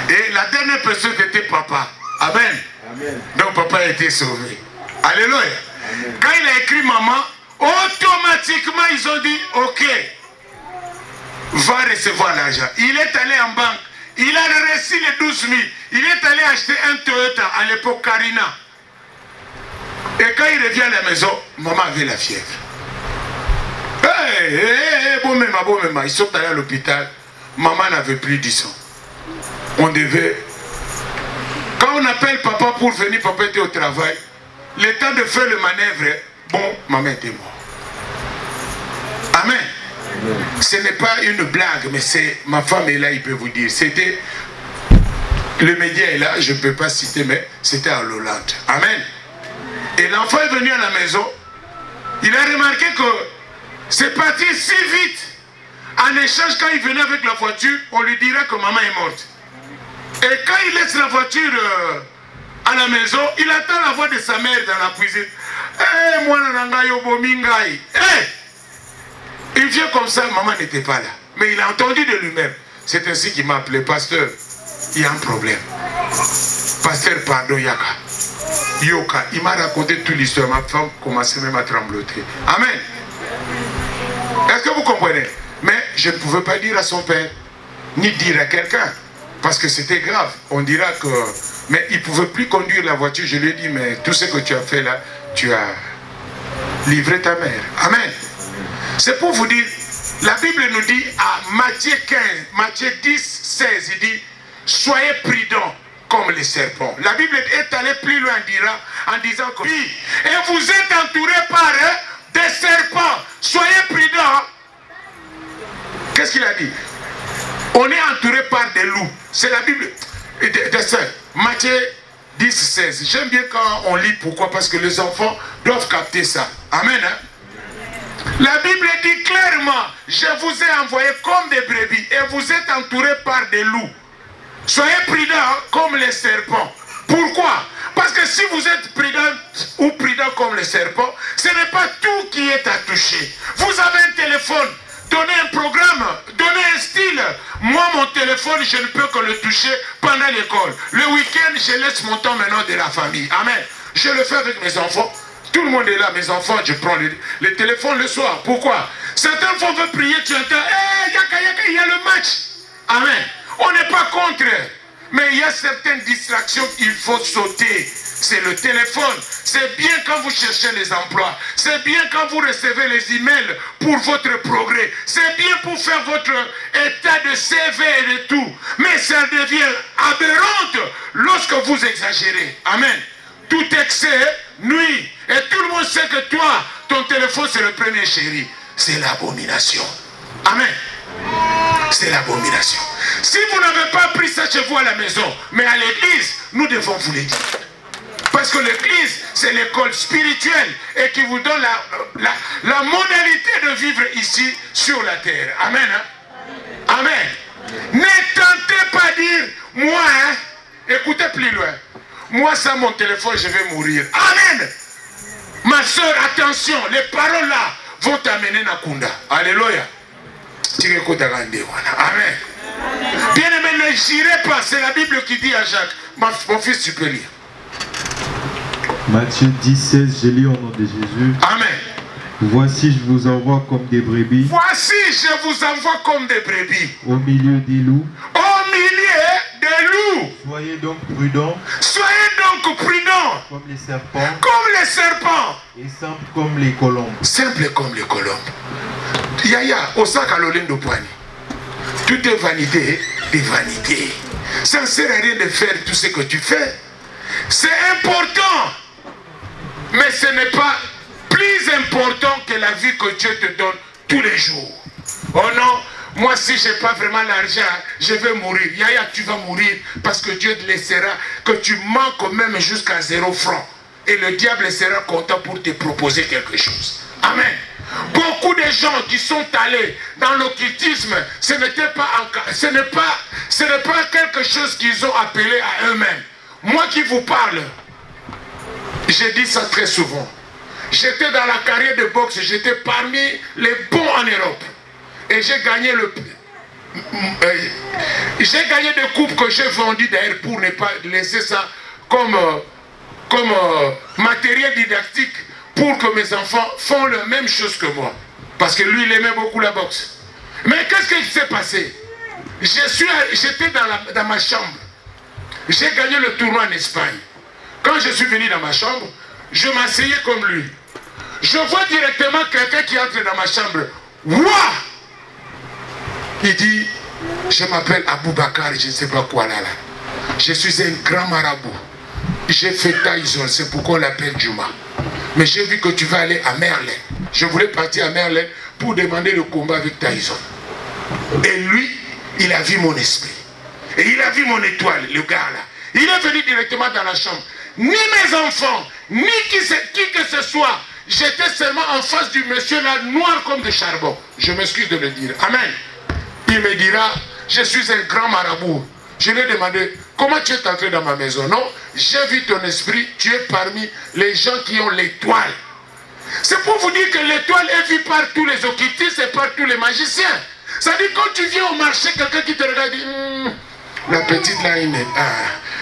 Et la dernière personne était papa. Amen. Amen. Donc papa a été sauvé. Alléluia. Amen. Quand il a écrit maman, automatiquement ils ont dit, ok, va recevoir l'argent. Il est allé en banque. Il a reçu les 12 000. Il est allé acheter un Toyota à l'époque Carina. Et quand il revient à la maison, maman avait la fièvre. Bon même, ils sont allés à l'hôpital. Maman n'avait plus du sang. On devait... Quand on appelle papa pour venir, papa était au travail. Le temps de faire le manœuvre, bon, maman était morte. Amen. Ce n'est pas une blague, mais c'est... Ma femme est là, il peut vous dire. C'était... Le média est là, je ne peux pas citer, mais c'était à Hollande. Amen. Et l'enfant est venu à la maison. Il a remarqué que c'est parti si vite. En échange, quand il venait avec la voiture, on lui dirait que maman est morte. Et quand il laisse la voiture à la maison, il attend la voix de sa mère dans la cuisine. Eh, moi, il vient comme ça, maman n'était pas là. Mais il a entendu de lui-même. C'est ainsi qu'il m'a appelé, pasteur. Il y a un problème. Pasteur, pardon, Yaka. Yoka, il m'a raconté toute l'histoire. Ma femme commençait même à trembloter. Amen. Est-ce que vous comprenez? Mais je ne pouvais pas dire à son père, ni dire à quelqu'un, parce que c'était grave. On dira que... Mais il ne pouvait plus conduire la voiture. Je lui ai dit, mais tout ce que tu as fait là, tu as livré ta mère. Amen. C'est pour vous dire, la Bible nous dit à Matthieu 15, Matthieu 10, 16, il dit, soyez prudents comme les serpents. La Bible est allée plus loin en disant que et vous êtes entourés par des serpents. Soyez prudents. Qu'est-ce qu'il a dit? On est entouré par des loups. C'est la Bible. Matthieu 10, 16. J'aime bien quand on lit. Pourquoi? Parce que les enfants doivent capter ça. Amen. Hein? La Bible dit clairement, je vous ai envoyé comme des brebis et vous êtes entourés par des loups. Soyez prudents comme les serpents. Pourquoi? Parce que si vous êtes prudents ou prudents comme les serpents, ce n'est pas tout qui est à toucher. Vous avez un téléphone, donnez un programme, donnez un style. Moi, mon téléphone, je ne peux que le toucher pendant l'école. Le week-end, je laisse mon temps maintenant de la famille. Amen. Je le fais avec mes enfants. Tout le monde est là, mes enfants, je prends le téléphone le soir. Pourquoi? Certains fois veulent prier, tu entends, hey, il y a le match. Amen. On n'est pas contre, mais il y a certaines distractions qu'il faut sauter. C'est le téléphone. C'est bien quand vous cherchez les emplois. C'est bien quand vous recevez les emails pour votre progrès. C'est bien pour faire votre état de CV et de tout. Mais ça devient aberrant lorsque vous exagérez. Amen. Tout excès nuit. Et tout le monde sait que toi, ton téléphone, c'est le premier chéri. C'est l'abomination. Amen. C'est l'abomination. Si vous n'avez pas pris ça chez vous à la maison, mais à l'église, nous devons vous le dire. Parce que l'église, c'est l'école spirituelle et qui vous donne la modalité de vivre ici sur la terre. Amen. Hein? Amen. Ne tentez pas dire, moi, hein, écoutez plus loin. Moi, sans mon téléphone, je vais mourir. Amen. Ma soeur, attention, les paroles là vont t'amener Nakunda. Alléluia. Amen. Bien aimé, ne j'irai pas. C'est la Bible qui dit à Jacques, mon fils, tu peux lire. Matthieu 10, 16, je lis au nom de Jésus. Amen. Voici, je vous envoie comme des brebis. Voici, je vous envoie comme des brebis. Au milieu des loups. Au milieu des loups. Soyez donc prudents. Soyez donc prudents. Comme les serpents. Comme les serpents. Et simples comme les colombes. Simples comme les colombes. Yaya, au sac à l'olindo poignet. Tout est vanité, des vanités. Ça ne sert à rien de faire tout ce que tu fais. C'est important. Mais ce n'est pas plus important que la vie que Dieu te donne tous les jours. Oh non, moi si je n'ai pas vraiment l'argent, je vais mourir. Yaya, tu vas mourir parce que Dieu te laissera que tu manques même jusqu'à 0 francs. Et le diable sera content pour te proposer quelque chose. Amen. Beaucoup de gens qui sont allés dans l'occultisme, ce n'est pas quelque chose qu'ils ont appelé à eux-mêmes. Moi qui vous parle, j'ai dit ça très souvent. J'étais dans la carrière de boxe, j'étais parmi les bons en Europe. Et j'ai gagné des coupes que j'ai vendues d'ailleurs pour ne pas laisser ça comme matériel didactique pour que mes enfants font la même chose que moi. Parce que lui, il aimait beaucoup la boxe. Mais qu'est-ce qui s'est passé? J'étais dans ma chambre. J'ai gagné le tournoi en Espagne. Quand je suis venu dans ma chambre, je m'asseyais comme lui. Je vois directement quelqu'un qui entre dans ma chambre. Ouah! Il dit, je m'appelle Aboubakar, je ne sais pas quoi là. Je suis un grand marabout. J'ai fait Tyson, c'est pourquoi on l'appelle Juma. Mais j'ai vu que tu vas aller à Merlin. Je voulais partir à Merlin pour demander le combat avec Tyson. Et lui, il a vu mon esprit. Et il a vu mon étoile, le gars là. Il est venu directement dans la chambre. Ni mes enfants, ni qui que ce soit. J'étais seulement en face du monsieur là, noir comme de charbon. Je m'excuse de le dire. Amen. Il me dira, je suis un grand marabout. Je lui ai demandé, comment tu es entré dans ma maison? Non, j'ai vu ton esprit, tu es parmi les gens qui ont l'étoile. C'est pour vous dire que l'étoile est vue par tous les occultistes et par tous les magiciens. Ça dit quand tu viens au marché, quelqu'un qui te regarde dit, la petite là, une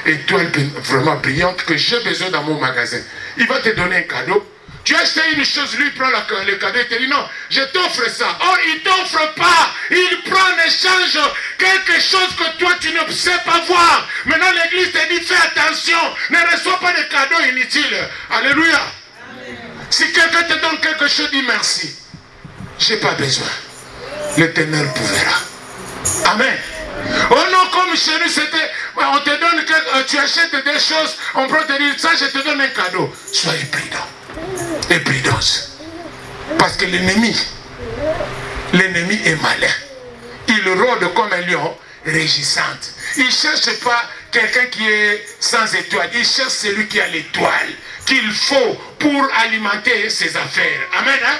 étoile vraiment brillante que j'ai besoin dans mon magasin. Il va te donner un cadeau. Tu as acheté une chose, lui prend le cadeau et te dit non, je t'offre ça. Or, il ne t'offre pas. Il prend en échange quelque chose que toi tu ne sais pas voir. Maintenant, l'église te dit fais attention, ne reçois pas de cadeaux inutiles. Alléluia. Amen. Si quelqu'un te donne quelque chose, dis merci. Je n'ai pas besoin. L'Éternel pourra. Amen. Oh non, comme chez nous, c'était, on te donne, tu achètes des choses, on peut te dire ça, je te donne un cadeau. Soyez prudent. Et prudence. Parce que l'ennemi est malin. Il rôde comme un lion régissante. Il ne cherche pas quelqu'un qui est sans étoile. Il cherche celui qui a l'étoile qu'il faut pour alimenter ses affaires. Amen. Hein?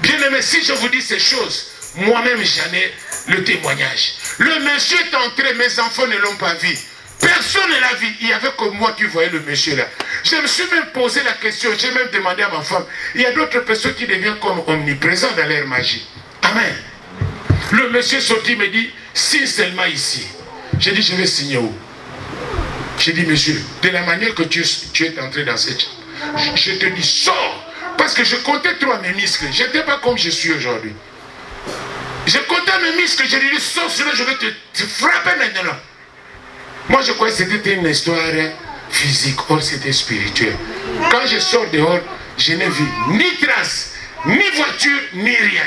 Bien aimé, si je vous dis ces choses, moi-même j'en ai le témoignage. Le monsieur est entré, mes enfants ne l'ont pas vu. Personne ne l'a vu. Il n'y avait que moi qui voyais le monsieur là. Je me suis même posé la question. J'ai même demandé à ma femme. Il y a d'autres personnes qui deviennent comme omniprésents dans leur magie. Amen. Le monsieur sorti me dit, signe seulement ici. J'ai dit, je vais signer où? J'ai dit, monsieur, de la manière que tu es entré dans cette chambre, je te dis, sors. Parce que je comptais trop mes muscles. Je n'étais pas comme je suis aujourd'hui. Je comptais mes muscles. Je lui ai dit, sors, sinon je vais te frapper maintenant. Moi, je croyais que c'était une histoire physique. Or, c'était spirituel. Quand je sors dehors, je n'ai vu ni trace, ni voiture, ni rien.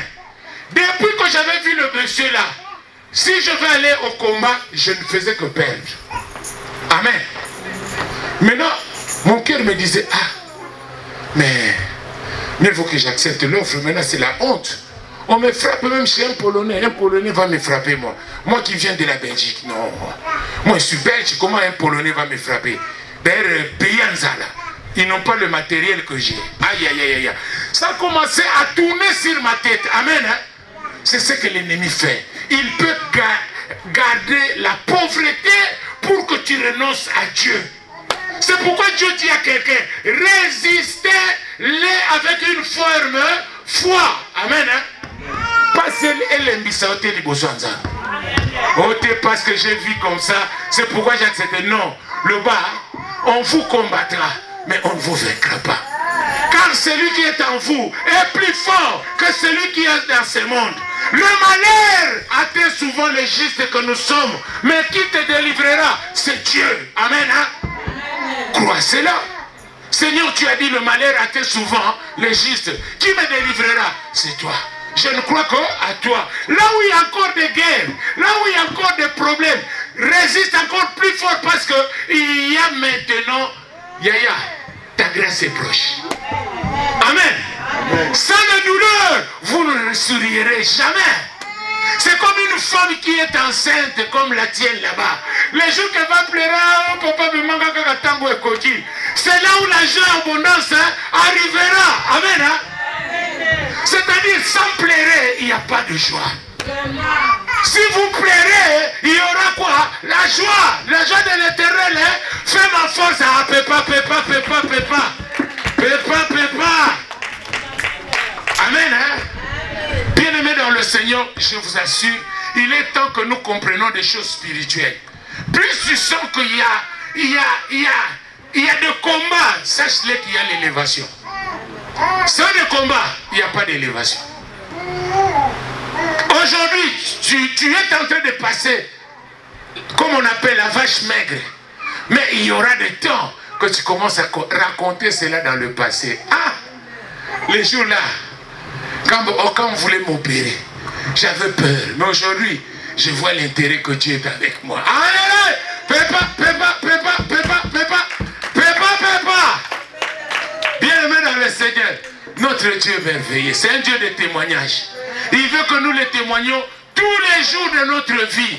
Depuis que j'avais vu le monsieur là, si je vais aller au combat, je ne faisais que perdre. Amen. Maintenant, mon cœur me disait, ah, mais il faut que j'accepte l'offre. Maintenant, c'est la honte. On me frappe même chez un Polonais. Un Polonais va me frapper, moi. Moi qui viens de la Belgique, non. Moi, je suis belge. Comment un Polonais va me frapper? D'ailleurs, pays en Zala. Ils n'ont pas le matériel que j'ai. Aïe, aïe, aïe, aïe. Ça a commencé à tourner sur ma tête. Amen. Hein? C'est ce que l'ennemi fait. Il peut garder la pauvreté pour que tu renonces à Dieu. C'est pourquoi Dieu dit à quelqu'un, résistez-les avec une ferme foi. Amen. Hein? Parce que j'ai vu comme ça, c'est pourquoi j'ai accepté. Non, le bas, on vous combattra, mais on ne vous vaincra pas. Car celui qui est en vous est plus fort que celui qui est dans ce monde. Le malheur atteint souvent les justes que nous sommes, mais qui te délivrera, c'est Dieu. Amen. Hein? Crois cela. Seigneur, tu as dit le malheur atteint souvent les justes. Qui me délivrera? C'est toi. Je ne crois qu'à toi. Là où il y a encore des guerres, là où il y a encore des problèmes, résiste encore plus fort parce qu'il y a maintenant, Yaya, ta grâce est proche. Amen. Amen. Sans la douleur, vous ne sourierez jamais. C'est comme une femme qui est enceinte, comme la tienne là-bas. Les jours qu'elle va pleurer, oh papa me manque à tango et coquille. C'est là où la joie en abondance arrivera. Amen. C'est-à-dire, sans pleurer, il n'y a pas de joie. Si vous pleurez, il y aura quoi? La joie de l'éternel fait ma force. Ah, pépa. Amen. Bien-aimés dans le Seigneur, je vous assure, il est temps que nous comprenions des choses spirituelles. Plus tu sens qu'il y a des combats, sache-le qu'il y a l'élévation. Sans des combats, il n'y a pas d'élévation. Aujourd'hui, tu es en train de passer, comme on appelle la vache maigre. Mais il y aura des temps que tu commences à raconter cela dans le passé. Ah, les jours-là, quand on voulait m'opérer, j'avais peur. Mais aujourd'hui, je vois l'intérêt que Dieu est avec moi. Allez, pépa. Bien-aimé dans le Seigneur, notre Dieu est merveilleux. C'est un Dieu de témoignage. Il veut que nous le témoignions tous les jours de notre vie.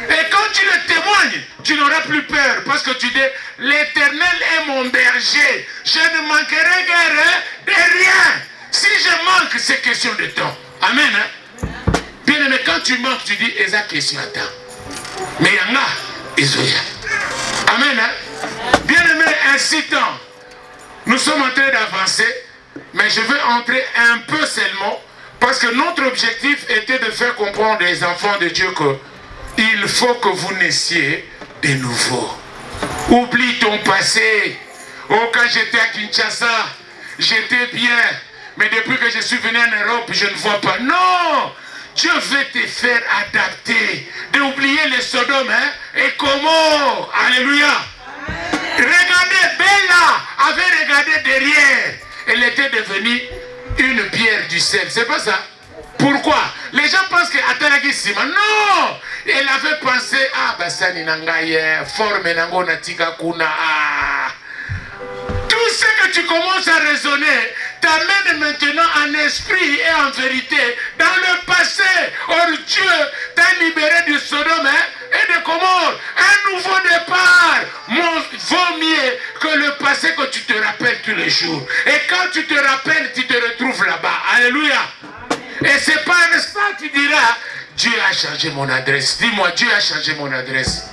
Et quand tu le témoignes, tu n'auras plus peur. Parce que tu dis, l'Éternel est mon berger. Je ne manquerai guère de rien. Si je manque, c'est question de temps. Amen. Bien aimé, quand tu manques, tu dis, et ça question à temps. Mais il y en a, Isoya. Amen. Bien aimé, ainsi tant. Nous sommes en train d'avancer. Mais je veux entrer un peu seulement. Parce que notre objectif était de faire comprendre aux enfants de Dieu qu'il faut que vous naissiez de nouveau. Oublie ton passé. Oh, quand j'étais à Kinshasa, j'étais bien. Mais depuis que je suis venu en Europe, je ne vois pas. Non! Dieu veut te faire adapter. D'oublier les Sodomes et comment. Alléluia. Regardez, Bella avait regardé derrière. Elle était devenue une pierre du sel. C'est pas ça. Pourquoi? Les gens pensent que Atanagi Sima. Non! Elle avait pensé, ah, Bassani Nangaye, forme Nangona Tigakuna. Tout ce que tu commences à raisonner t'amène maintenant en esprit et en vérité dans le passé. Or, Dieu t'a libéré du Sodome et de Gomorrhe. Un nouveau départ vaut mieux que le passé que tu te rappelles tous les jours. Et quand tu te rappelles, tu te retrouves là-bas. Alléluia. Et c'est pas un instant que tu diras, Dieu a changé mon adresse. Dis-moi, Dieu a changé mon adresse.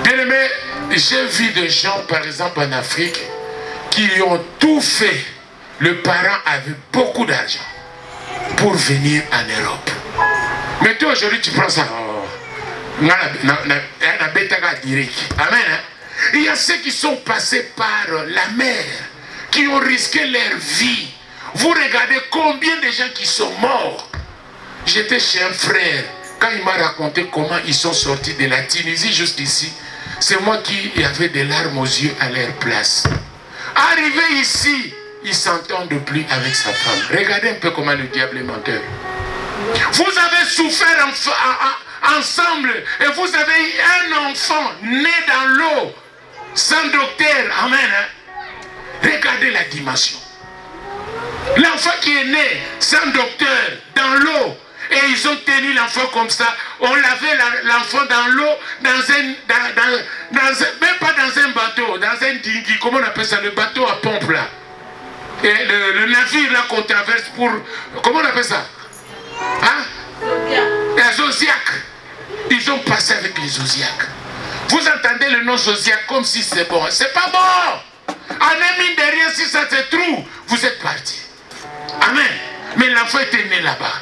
Bien aimé, j'ai vu des gens, par exemple en Afrique, qui ont tout fait. Le parent avait beaucoup d'argent pour venir en Europe. Mais toi aujourd'hui tu prends ça. Amen. Il y a ceux qui sont passés par la mer, qui ont risqué leur vie. Vous regardez combien de gens qui sont morts. J'étais chez un frère, quand il m'a raconté comment ils sont sortis de la Tunisie jusqu'ici, c'est moi qui avais des larmes aux yeux à leur place. Arrivé ici, il ne s'entendent plus avec sa femme. Regardez un peu comment le diable est menteur. Vous avez souffert ensemble et vous avez eu un enfant né dans l'eau, sans docteur. Amen. Regardez la dimension. L'enfant qui est né sans docteur, dans l'eau, et ils ont tenu l'enfant comme ça. On lavait l'enfant dans l'eau, même pas dans un bateau, dans un dinghy, comment on appelle ça, le bateau à pompe là. Et le navire là qu'on traverse pour, comment on appelle ça? Hein? Les Zodiacs. Ils ont passé avec les Zodiacs. Vous entendez le nom Zodiac comme si c'est bon. C'est pas bon. En un mine de rien, si ça se trouve, vous êtes parti. Amen. Mais l'enfant était né là-bas.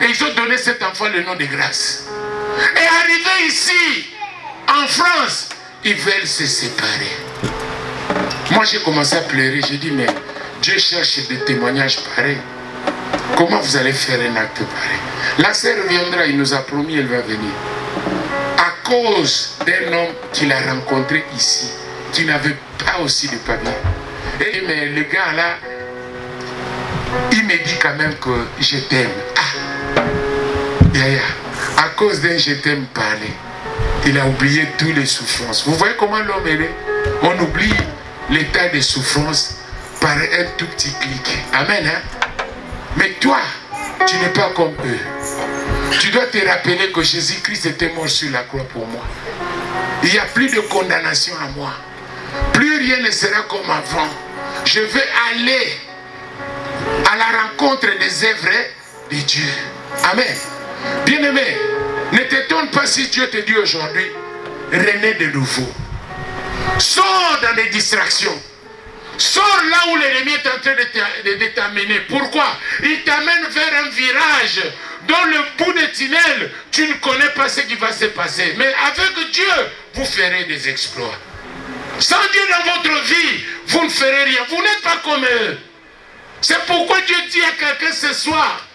Et ils ont donné cet enfant le nom de grâce. Et arrivé ici, en France, ils veulent se séparer. Moi, j'ai commencé à pleurer. J'ai dit, mais Dieu cherche des témoignages pareils. Comment vous allez faire un acte pareil? La sœur viendra, il nous a promis, elle va venir. À cause d'un homme qu'il a rencontré ici, qui n'avait pas aussi de papier. Et mais le gars là, il me dit quand même que je t'aime. À cause d'un je t'aime parler, il a oublié toutes les souffrances. Vous voyez comment l'homme est? On oublie l'état de souffrance par un tout petit clic. Amen. Hein? Mais toi, tu n'es pas comme eux. Tu dois te rappeler que Jésus-Christ était mort sur la croix pour moi. Il n'y a plus de condamnation à moi. Plus rien ne sera comme avant. Je vais aller à la rencontre des œuvres de Dieu. Amen. Bien-aimé, ne t'étonne pas si Dieu te dit aujourd'hui, renais de nouveau. Sors dans les distractions. Sors là où l'ennemi est en train de t'amener. Pourquoi? Il t'amène vers un virage dans le bout du tunnel. Tu ne connais pas ce qui va se passer. Mais avec Dieu, vous ferez des exploits. Sans Dieu dans votre vie, vous ne ferez rien. Vous n'êtes pas comme eux. C'est pourquoi Dieu dit à quelqu'un ce soir,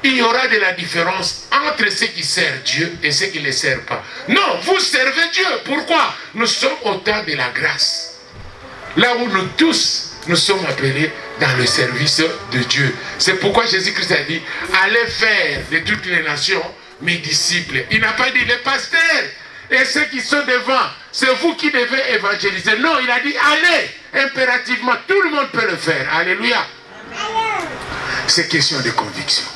il y aura de la différence entre ceux qui servent Dieu et ceux qui ne le servent pas. Non, vous servez Dieu. Pourquoi? Nous sommes au temps de la grâce. Là où nous tous, nous sommes appelés dans le service de Dieu. C'est pourquoi Jésus-Christ a dit, allez faire de toutes les nations mes disciples. Il n'a pas dit les pasteurs et ceux qui sont devant, c'est vous qui devez évangéliser. Non, il a dit, allez, impérativement, tout le monde peut le faire. Alléluia. C'est question de conviction.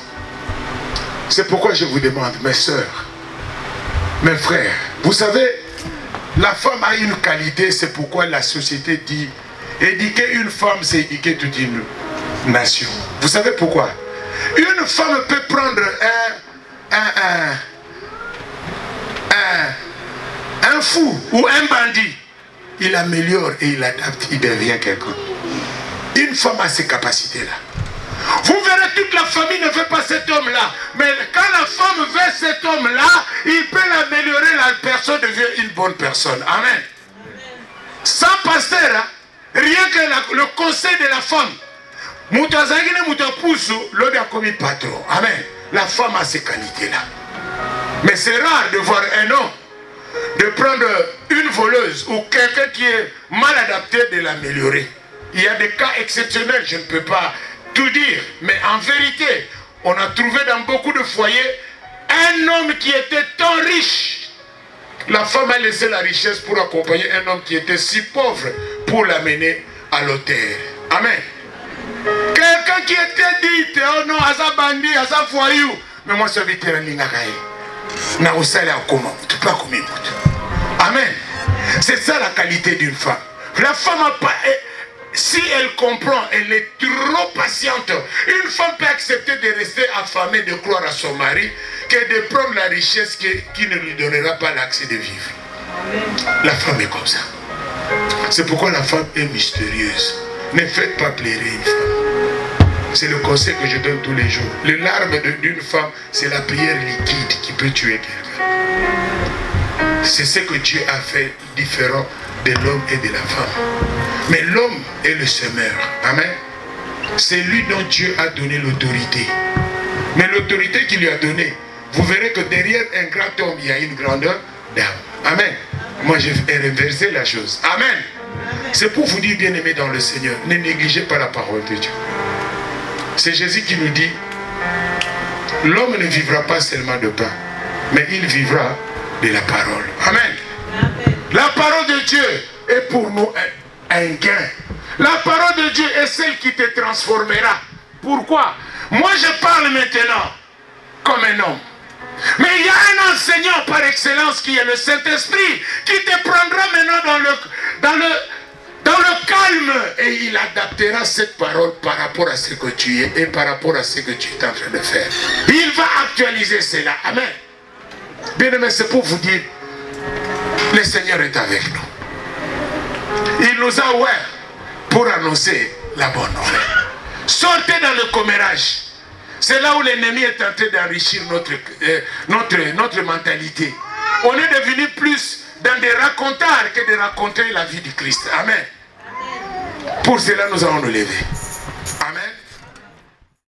C'est pourquoi je vous demande, mes sœurs, mes frères, vous savez, la femme a une qualité, c'est pourquoi la société dit, éduquer une femme, c'est éduquer toute une nation. Vous savez pourquoi? Une femme peut prendre un fou ou un bandit, il améliore et il adapte, il devient quelqu'un. Une femme a ces capacités-là. Vous verrez, toute la famille ne veut pas cet homme-là. Mais quand la femme veut cet homme-là, il peut l'améliorer, la personne devient une bonne personne. Amen. Sans pasteur, hein, rien que le conseil de la femme. L'homme a commis patron. Amen. La femme a ces qualités-là. Mais c'est rare de voir un homme, de prendre une voleuse ou quelqu'un qui est mal adapté, de l'améliorer. Il y a des cas exceptionnels, je ne peux pas tout dire, mais en vérité, on a trouvé dans beaucoup de foyers un homme qui était tant riche. La femme a laissé la richesse pour accompagner un homme qui était si pauvre pour l'amener à l'autel. Amen. Quelqu'un qui était dit, oh non, asa bandi, asa foyou, mais moi je vais te rendre na osala comment, tu peux commis. Amen. C'est ça la qualité d'une femme. La femme a pas. Si elle comprend, elle est trop patiente. Une femme peut accepter de rester affamée, de croire à son mari, que de prendre la richesse qui ne lui donnera pas l'accès de vivre. La femme est comme ça. C'est pourquoi la femme est mystérieuse. Ne faites pas plaire une femme. C'est le conseil que je donne tous les jours. L'arme d'une femme, c'est la prière liquide qui peut tuer quelqu'un. C'est ce que Dieu a fait différent de l'homme et de la femme. Mais l'homme est le semeur. Amen. C'est lui dont Dieu a donné l'autorité. Mais l'autorité qu'il lui a donnée, vous verrez que derrière un grand homme, il y a une grandeur d'âme. Amen. Moi, j'ai renversé la chose. Amen. C'est pour vous dire, bien-aimés dans le Seigneur, ne négligez pas la parole de Dieu. C'est Jésus qui nous dit, l'homme ne vivra pas seulement de pain, mais il vivra de la parole. Amen. La parole de Dieu est pour nous un gain. La parole de Dieu est celle qui te transformera. Pourquoi? Moi je parle maintenant comme un homme. Mais il y a un enseignant par excellence qui est le Saint-Esprit, qui te prendra maintenant dans le calme et il adaptera cette parole par rapport à ce que tu es et par rapport à ce que tu es en train de faire. Il va actualiser cela. Amen. Bien aimé, c'est pour vous dire, le Seigneur est avec nous. Il nous a ouverts pour annoncer la bonne nouvelle. Sortez dans le commérage. C'est là où l'ennemi est en train d'enrichir notre mentalité. On est devenu plus dans des racontards que de raconter la vie du Christ. Amen. Pour cela, nous allons nous lever. Amen.